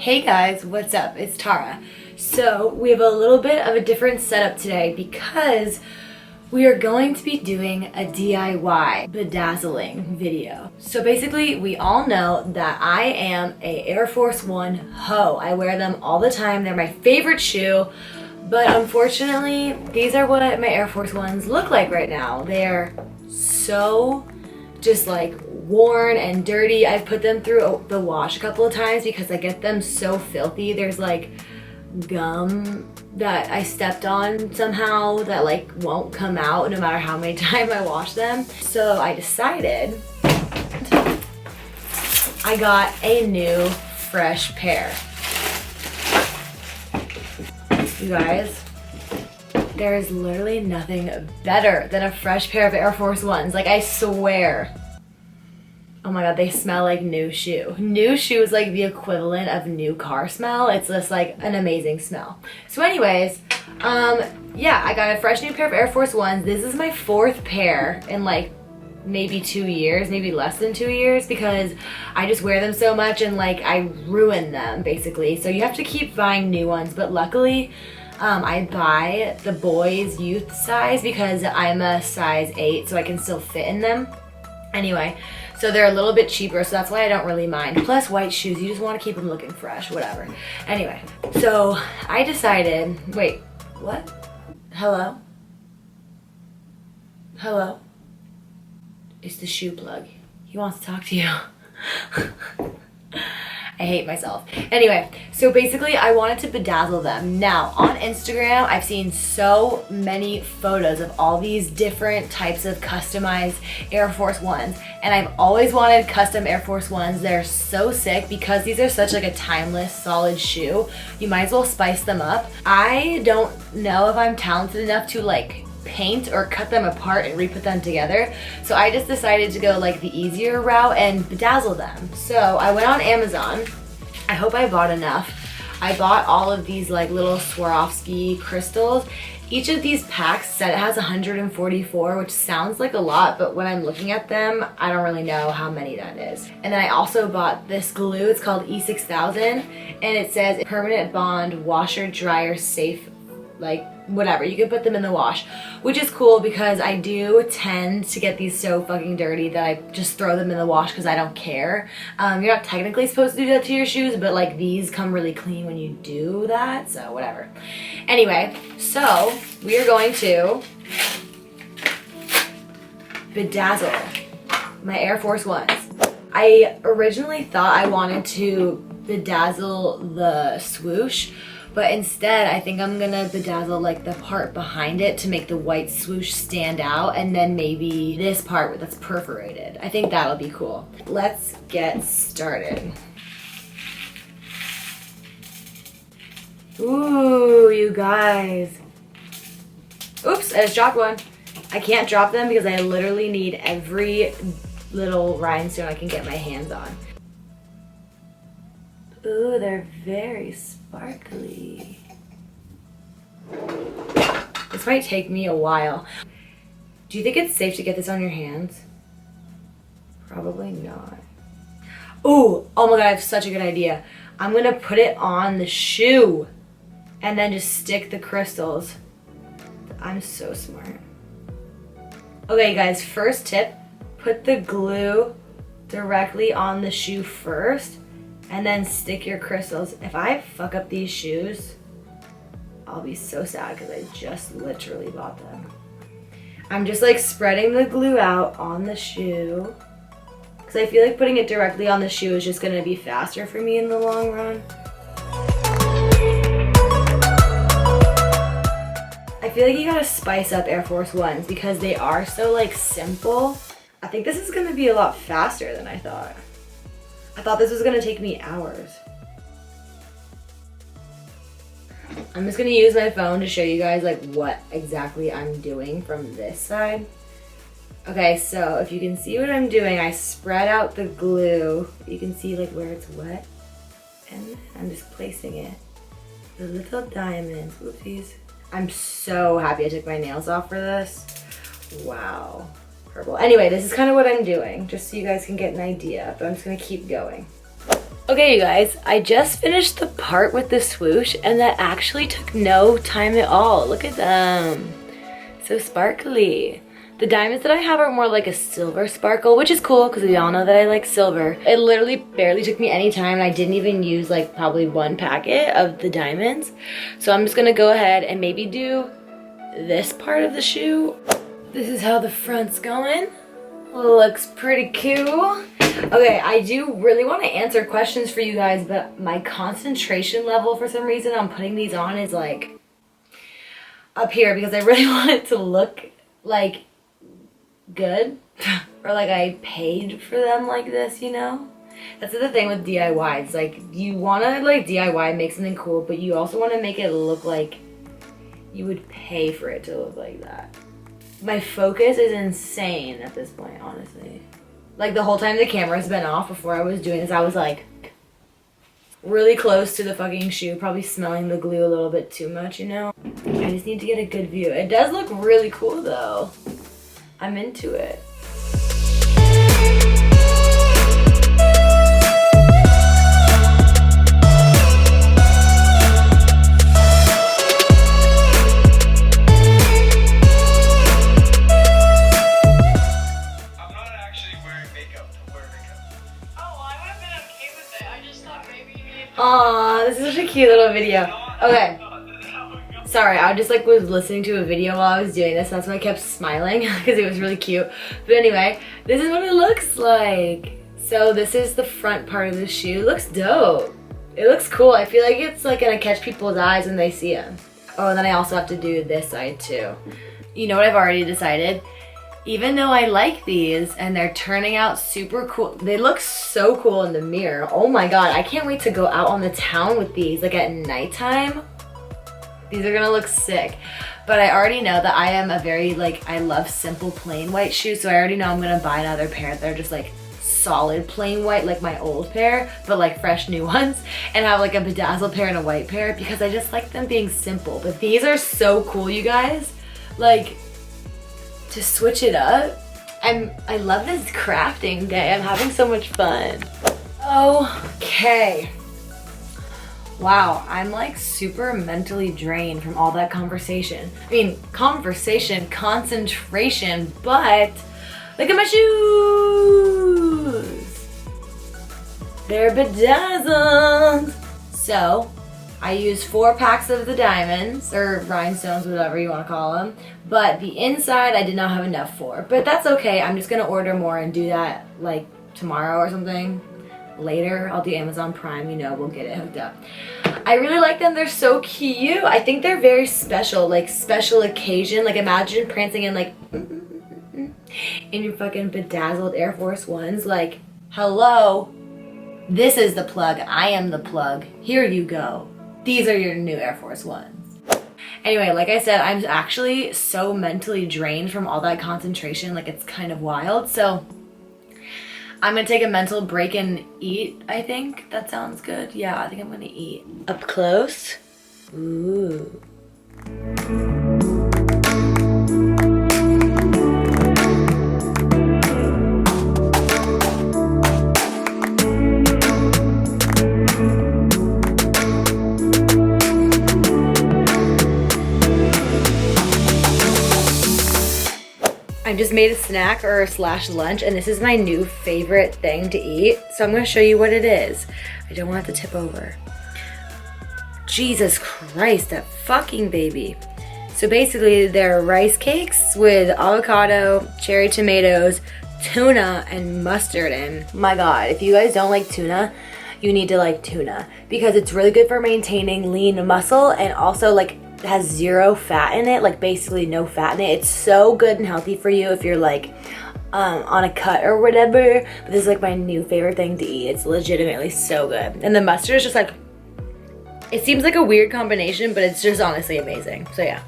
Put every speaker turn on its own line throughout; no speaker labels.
Hey guys, what's up? It's Tara. So we have a little bit of a different setup today because we are going to be doing a DIY bedazzling video. So basically, we all know that I am a Air Force One hoe. I wear them all the time. They're my favorite shoe. But unfortunately, these are what my Air Force Ones look like right now. They're so just like worn and dirty. I've put them through the wash a couple of times because I get them so filthy. There's like gum that I stepped on somehow that like won't come out no matter how many times I wash them. So I decided I got a new fresh pair. You guys, there is literally nothing better than a fresh pair of Air Force Ones. Like, I swear. Oh my god, they smell like new shoe. New shoe is like the equivalent of new car smell. It's just like an amazing smell. So anyways, yeah, I got a fresh new pair of Air Force Ones. This is my fourth pair in like maybe 2 years, maybe less than 2 years, because I just wear them so much and like I ruin them basically. So you have to keep buying new ones, but luckily I buy the boys youth size because I'm a size 8, so I can still fit in them. Anyway, so they're a little bit cheaper, so that's why I don't really mind. Plus white shoes, you just want to keep them looking fresh, whatever. Anyway, so I decided, wait, what? Hello? Hello? It's the shoe plug. He wants to talk to you. I hate myself. Anyway, so basically I wanted to bedazzle them. Now, on Instagram, I've seen so many photos of all these different types of customized Air Force Ones. And I've always wanted custom Air Force Ones. They're so sick because these are such like a timeless, solid shoe. You might as well spice them up. I don't know if I'm talented enough to like paint or cut them apart and re-put them together. So I just decided to go like the easier route and bedazzle them. So I went on Amazon. I hope I bought enough. I bought all of these like little Swarovski crystals. Each of these packs said it has 144, which sounds like a lot, but when I'm looking at them, I don't really know how many that is. And then I also bought this glue. It's called E6000, and it says permanent bond, washer, dryer, safe, like whatever, you can put them in the wash, which is cool because I do tend to get these so fucking dirty that I just throw them in the wash because I don't care. You're not technically supposed to do that to your shoes, but like these come really clean when you do that, so whatever. Anyway, so we are going to bedazzle my Air Force Ones. I originally thought I wanted to bedazzle the swoosh, but instead, I think I'm gonna bedazzle like the part behind it to make the white swoosh stand out, and then maybe this part that's perforated. I think that'll be cool. Let's get started. Ooh, you guys. Oops, I just dropped one. I can't drop them because I literally need every little rhinestone I can get my hands on. Ooh, they're very sparkly. This might take me a while. Do you think it's safe to get this on your hands? Probably not. Ooh, oh my god, I have such a good idea. I'm gonna put it on the shoe and then just stick the crystals. I'm so smart. Okay guys, first tip, put the glue directly on the shoe first, and then stick your crystals. If I fuck up these shoes, I'll be so sad because I just literally bought them. I'm just like spreading the glue out on the shoe because I feel like putting it directly on the shoe is just gonna be faster for me in the long run. I feel like you gotta spice up Air Force Ones because they are so like simple. I think this is gonna be a lot faster than I thought. I thought this was gonna take me hours. I'm just gonna use my phone to show you guys like what exactly I'm doing from this side. Okay, so if you can see what I'm doing, I spread out the glue. You can see like where it's wet. And I'm just placing it. The little diamonds, whoopsies. I'm so happy I took my nails off for this. Wow. Purple. Anyway, this is kind of what I'm doing, just so you guys can get an idea, but I'm just gonna keep going. Okay, you guys, I just finished the part with the swoosh and that actually took no time at all. Look at them. So sparkly. The diamonds that I have are more like a silver sparkle, which is cool because we all know that I like silver. It literally barely took me any time and I didn't even use like probably one packet of the diamonds. So I'm just gonna go ahead and maybe do this part of the shoe. This is how the front's going. Looks pretty cool. Okay, I do really want to answer questions for you guys, but my concentration level for some reason on putting these on is like up here because I really want it to look like good or like I paid for them like this, you know? That's the thing with DIY. It's like you want to like DIY, make something cool, but you also want to make it look like you would pay for it to look like that. My focus is insane at this point, honestly. Like the whole time the camera's been off before I was doing this, I was like really close to the fucking shoe, probably smelling the glue a little bit too much, you know? I just need to get a good view. It does look really cool though. I'm into it. Aw, this is such a cute little video. Okay. Sorry, I just like was listening to a video while I was doing this. That's why I kept smiling because it was really cute. But anyway, this is what it looks like. So this is the front part of the shoe. It looks dope. It looks cool. I feel like it's like gonna catch people's eyes when they see them. Oh, and then I also have to do this side too. You know what I've already decided? Even though I like these and they're turning out super cool, they look so cool in the mirror. Oh my God, I can't wait to go out on the town with these, like at nighttime. These are gonna look sick. But I already know that I am a very, like, I love simple plain white shoes, so I already know I'm gonna buy another pair that are just like solid plain white, like my old pair, but like fresh new ones, and have like a bedazzle pair and a white pair because I just like them being simple. But these are so cool, you guys. Like, to switch it up. I love this crafting day. I'm having so much fun. Okay. Wow, I'm like super mentally drained from all that conversation. I mean, conversation, concentration, but look at my shoes. They're bedazzled. So, I used 4 packs of the diamonds, or rhinestones, whatever you want to call them. But the inside I did not have enough for. But that's okay, I'm just gonna order more and do that like tomorrow or something. Later, I'll do Amazon Prime, you know, we'll get it hooked up. I really like them, they're so cute. I think they're very special, like special occasion. Like imagine prancing in like, in your fucking bedazzled Air Force Ones. Like, hello, this is the plug, I am the plug. Here you go. These are your new Air Force Ones. Anyway, like I said, I'm actually so mentally drained from all that concentration, like it's kind of wild. So I'm gonna take a mental break and eat, I think. That sounds good. Yeah, I think I'm gonna eat. Up close. Ooh. I just made a snack or slash lunch, and this is my new favorite thing to eat. So I'm gonna show you what it is. I don't want it to tip over. Jesus Christ, that fucking baby. So basically they're rice cakes with avocado, cherry tomatoes, tuna, and mustard. And my God, if you guys don't like tuna, you need to like tuna because it's really good for maintaining lean muscle and also like has 0 fat in it, like basically no fat in it. It's so good and healthy for you if you're like on a cut or whatever. But this is like my new favorite thing to eat. It's legitimately so good. And the mustard is just like, it seems like a weird combination, but it's just honestly amazing. So yeah.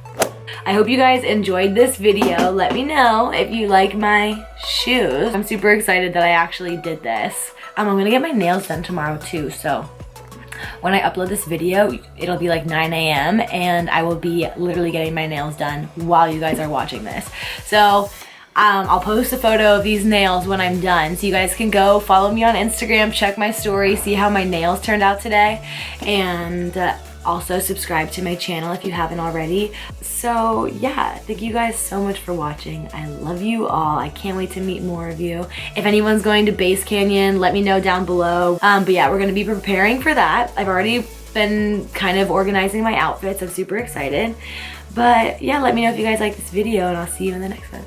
I hope you guys enjoyed this video. Let me know if you like my shoes. I'm super excited that I actually did this. I'm gonna get my nails done tomorrow too, so when I upload this video, it'll be like 9 a.m. and I will be literally getting my nails done while you guys are watching this. So I'll post a photo of these nails when I'm done, so you guys can go follow me on Instagram, check my story, see how my nails turned out today, and also subscribe to my channel if you haven't already. So yeah, thank you guys so much for watching. I love you all. I can't wait to meet more of you. If anyone's going to Base Canyon, let me know down below. But yeah, we're gonna be preparing for that. I've already been kind of organizing my outfits. I'm super excited. But yeah, let me know if you guys like this video, and I'll see you in the next one.